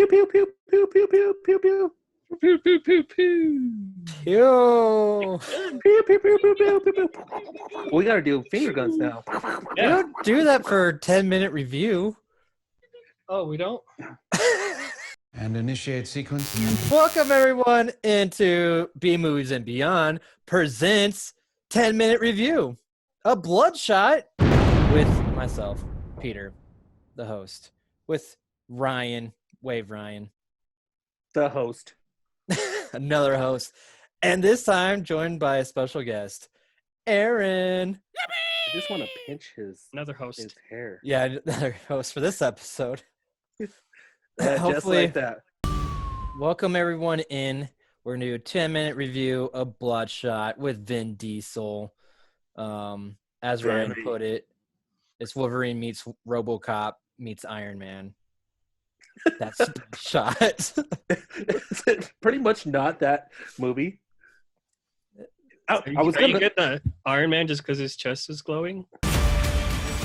pew pew pew pew pew pew pew pew. Pew, pew, pew, pew. Yo, Pew, pew, pew, pew, pew, pew, pew. We gotta do finger guns now. we don't do that for a 10-minute review. Oh, we don't? And initiate sequence. Welcome everyone into B Movies and Beyond presents 10-minute review, a Bloodshot with myself, Peter, the host, with Ryan, wave Ryan, The host. another host, and this time joined by a special guest, Aaron. I just want to pinch his Another host. hair. Yeah, another host for this episode. Just Hopefully, like that. welcome everyone in. We're gonna do a 10-minute review of Bloodshot with Vin Diesel. As Ryan put it, it's Wolverine meets RoboCop meets Iron Man. That's Bloodshot. Is it pretty much not that movie? Are you get the Iron Man just because his chest is glowing?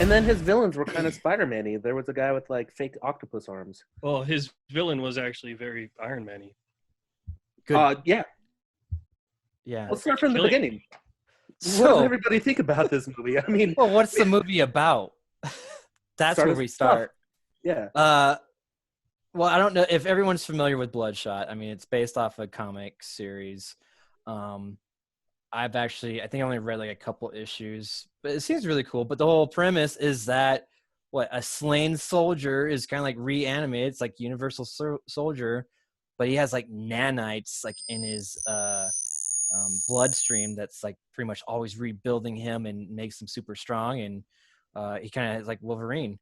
And then his villains were kind of Spider-Man-y. There was a guy with like fake octopus arms. Well, his villain was actually very Iron Man-y. Good. Yeah. Yeah. Let's start from the Kill it. beginning. What So, does everybody think about this movie? I mean, well, what's the movie about? That's Start where us we off. start. yeah. Well, I don't know if everyone's familiar with Bloodshot. I mean, it's based off a comic series. I think I only read like a couple issues, but it seems really cool. But the whole premise is that a slain soldier is kind of like reanimated. It's like Universal Soldier, but he has like nanites like in his bloodstream that's like pretty much always rebuilding him and makes him super strong. And he kind of is like Wolverine.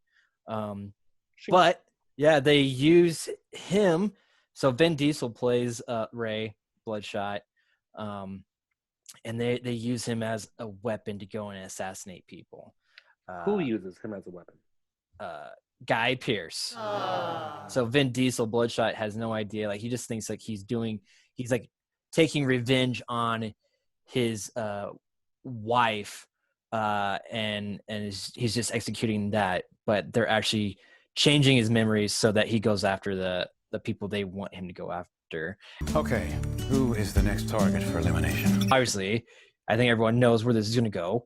But yeah, they use him. So Vin Diesel plays Ray Bloodshot. And they use him as a weapon to go and assassinate people. Who uses him as a weapon? Guy Pearce. So Vin Diesel, Bloodshot, has no idea. Like he just thinks like he's like taking revenge on his wife, and he's just executing that. But they're actually changing his memories so that he goes after the people they want him to go after. Okay, who is the next target for elimination? Obviously, I think everyone knows where this is going to go.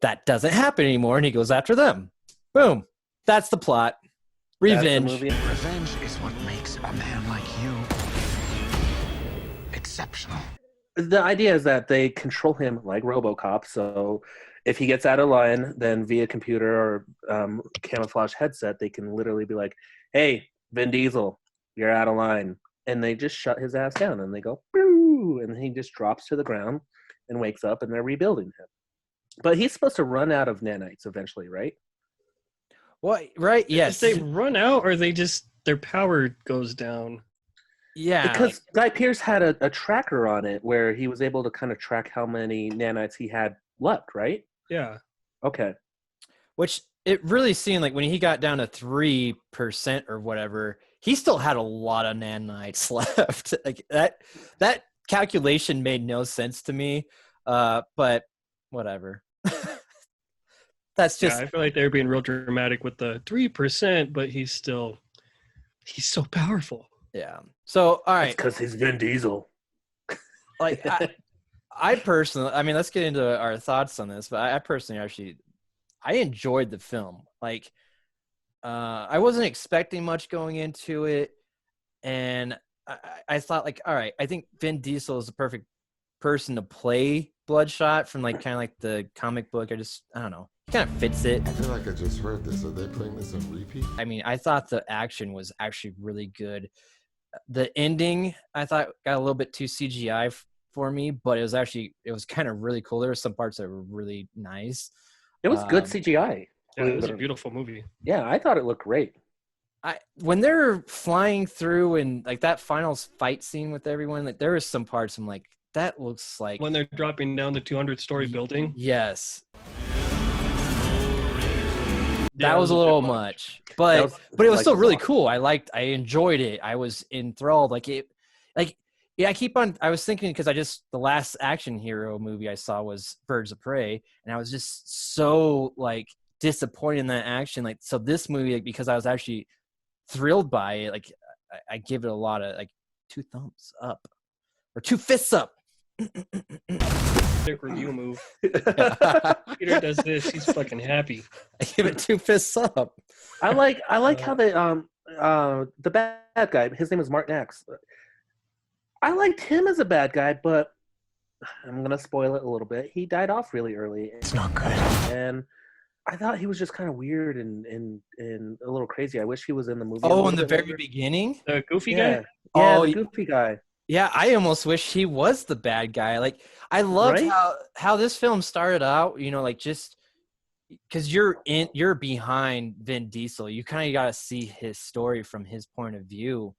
That doesn't happen anymore, and he goes after them. Boom. That's the plot. Revenge. That's the movie. Revenge is what makes a man like you exceptional. The idea is that they control him like RoboCop. So if he gets out of line, then via computer or camouflage headset, they can literally be like, "Hey, Vin Diesel, you're out of line." And they just shut his ass down, and they go, "Boo!" And he just drops to the ground and wakes up, and they're rebuilding him. But he's supposed to run out of nanites eventually, right? What? Right? Yes. If they run out, or their power goes down. Yeah. Because Guy Pearce had a tracker on it where he was able to kind of track how many nanites he had left, right? Yeah. Okay. Which it really seemed like when he got down to 3% or whatever, he still had a lot of nanites left. Like that calculation made no sense to me. But whatever. That's just. Yeah, I feel like they're being real dramatic with the 3%, but he's so powerful. Yeah. So all right. Because he's Vin Diesel. Like I personally, I mean, let's get into our thoughts on this. But I personally actually, I enjoyed the film. Like, I wasn't expecting much going into it, and I thought, like, all right, I think Vin Diesel is the perfect person to play Bloodshot from like kind of like the comic book. I don't know, he kind of fits it. I feel like I just heard this. Are they playing this on repeat? I mean, I thought the action was actually really good. The ending, I thought, got a little bit too CGI for me, but it was kind of really cool. There were some parts that were really nice. It was good CGI. Yeah, it was a beautiful movie. Yeah, I thought it looked great. When they're flying through and like that final fight scene with everyone, like there was some parts I'm like, that looks like When they're dropping down the 200-story building. Yes. Yeah, That was a little much, but it was like still a really lot. cool. I enjoyed it. I was enthralled. I was thinking because the last action hero movie I saw was Birds of Prey, and I was just so like disappointed in that action. Like, so this movie, like, because I was actually thrilled by it, like I give it a lot of like 2 thumbs up or 2 fists up. Dick review move. Peter does this, he's fucking happy. I give it 2 fists up. I like how they the bad guy, his name is Martin X. I liked him as a bad guy, but I'm gonna spoil it a little bit. He died off really early. It's not good. And I thought he was just kind of weird and a little crazy. I wish he was in the movie. Oh, in the very beginning? The goofy Yeah. guy? Yeah, Oh, the goofy guy. Yeah, I almost wish he was the bad guy. Like, I loved Right? how this film started out, like just because you're behind Vin Diesel. You kind of got to see his story from his point of view.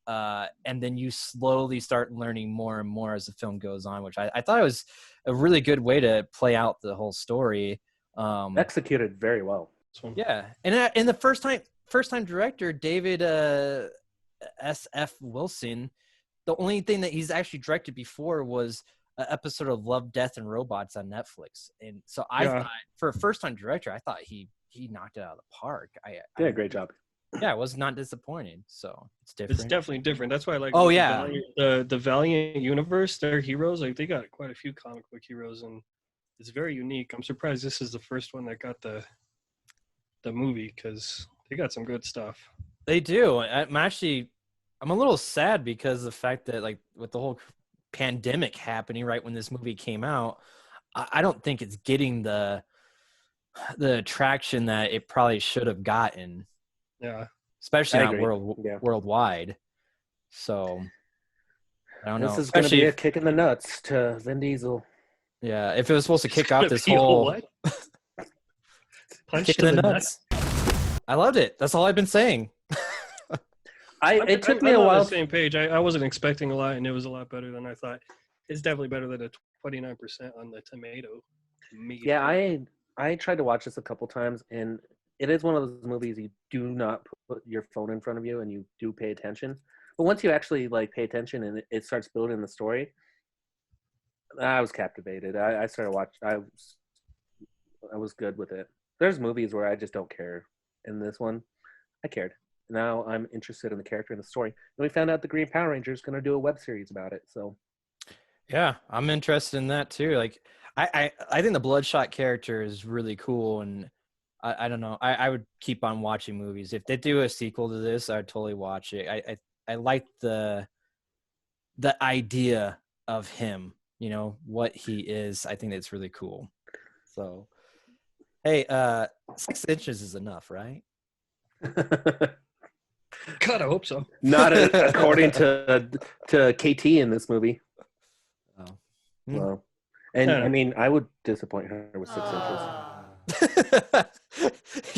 And then you slowly start learning more and more as the film goes on, which I thought it was a really good way to play out the whole story. Executed very well. Yeah, and the first time director David S.F. Wilson, the only thing that he's actually directed before was an episode of Love, Death, and Robots on Netflix, and so I thought for a first time director, I thought he knocked it out of the park. Did a great job. Yeah, I was not disappointed. So it's different. It's definitely different. That's why I like. Oh yeah, the Valiant universe. Their heroes, like they got quite a few comic book heroes, and it's very unique. I'm surprised this is the first one that got the movie because they got some good stuff. They do. I'm a little sad because of the fact that like with the whole pandemic happening right when this movie came out, I don't think it's getting the traction that it probably should have gotten. Yeah, especially not agree. worldwide. So I don't know. This is going to be a kick in the nuts to Vin Diesel. Yeah, if it was supposed to kick off this Feel whole what? Punch kick to in the the nuts. I loved it. That's all I've been saying. It took me I'm a on while. the same page. I wasn't expecting a lot, and it was a lot better than I thought. It's definitely better than a 29% on the tomato meter. Yeah, I tried to watch this a couple times, and it is one of those movies you do not put your phone in front of you and you do pay attention. But once you actually like pay attention and it starts building the story, I was captivated. I started watching. I was good with it. There's movies where I just don't care. In this one, I cared. Now I'm interested in the character and the story. And we found out the Green Power Ranger is going to do a web series about it. So, Yeah, I'm interested in that too. Like, I think the Bloodshot character is really cool, and I don't know. I would keep on watching movies. If they do a sequel to this, I'd totally watch it. I like the idea of him. What he is. I think it's really cool. So, hey, 6 inches is enough, right? God, I hope so. not according to KT in this movie. Oh. Well, and I mean, I would disappoint her with 6 inches.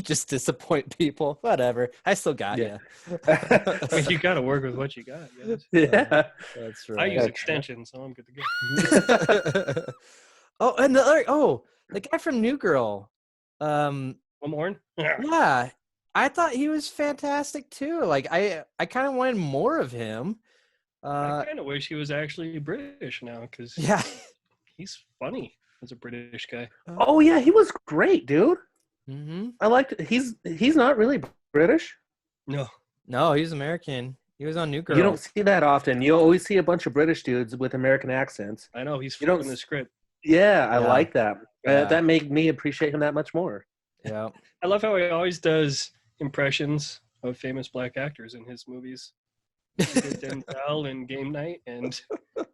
Just disappoint people. Whatever. I still got you. I mean, you got to work with what you got. Yes. Yeah. That's I right. use extensions, so I'm good to go. Oh, and the guy from New Girl. One more? Yeah, I thought he was fantastic too. Like I kind of wanted more of him. I kind of wish he was actually British now because Yeah. he's funny as a British guy. Oh yeah, he was great, dude. Mm-hmm. I liked it. He's not really British. No, he's American. He was on New Girl. You don't see that often. You always see a bunch of British dudes with American accents. I know he's You don't flipping the script. Yeah, I Yeah. like that. Yeah. That made me appreciate him that much more. Yeah. I love how he always does impressions of famous black actors in his movies. He did Denzel in Game Night, and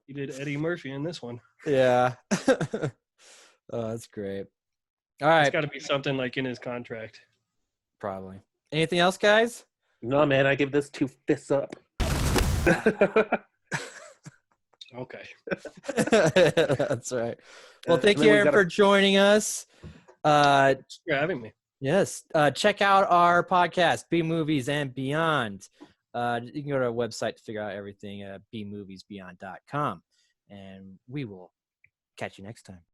he did Eddie Murphy in this one. Yeah. Oh, that's great. All It's right. got to be something like in his contract. Probably. Anything else, guys? No, man, I give this 2 fists up. Okay. That's right. Well, thank And you, then we Aaron, gotta- for joining us. Thanks for having me. Yes. Check out our podcast, B Movies and Beyond. You can go to our website to figure out everything at bmoviesbeyond.com. And we will catch you next time.